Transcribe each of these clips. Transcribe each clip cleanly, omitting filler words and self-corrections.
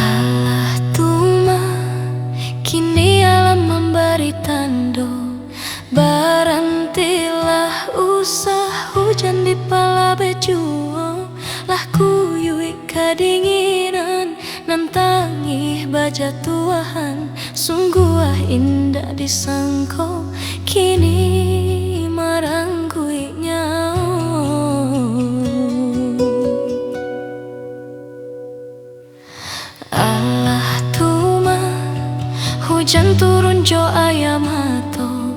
Alah tuma kini alam memberi tando, barantilah usah hujan di pala bejuo, lah kuyui kadinginan nantangi baja tuahan, sungguh indah disangko kini maranggui nyau. Alah tuma hujan turun jo ayam hato,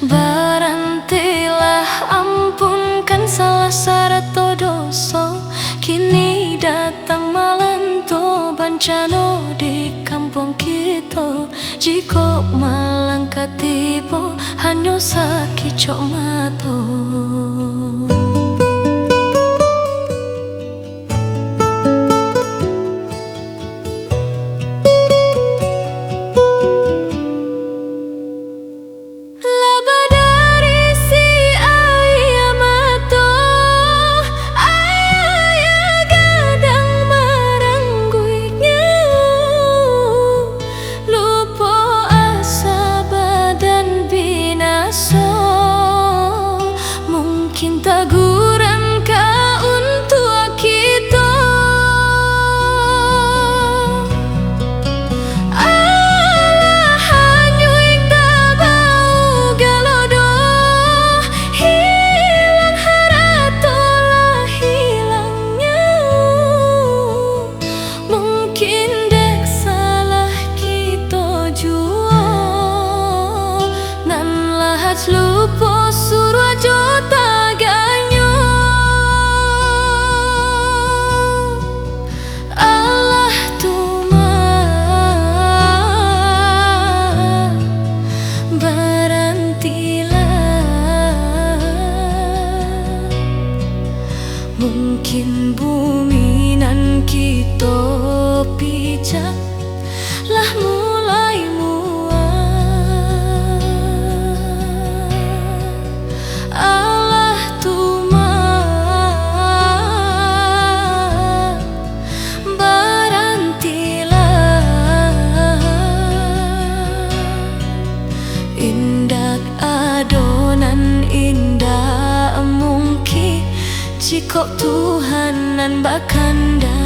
barantilah ampunkan salah sarato doso, kini datang malanto bencana di kampung kita, jika malang katipo hanya sakit cok mato. Taguran ka untuk kita, alah hanyuik tabau galodo, hilang haratolah hilangnya. Mungkin dek salah kita jua, nan lahat lupa suruh jota. Mungkin bumi nan kita pijak lah mulai muak. Alah tuma barantilah indak adonan indah mungkin jika Tuhan nan bakanda.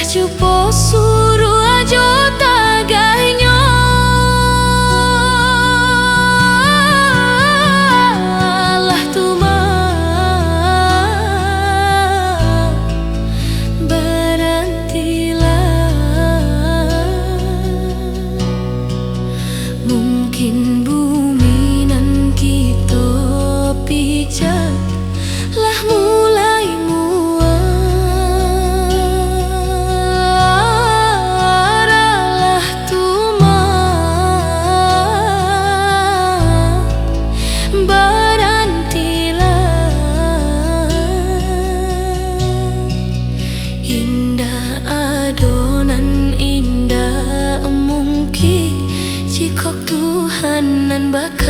Jupo suruh ajo tagahnya, alah tuma berantilah mungkin bumi nan kita pijak lah mulai Tuhan nan bakal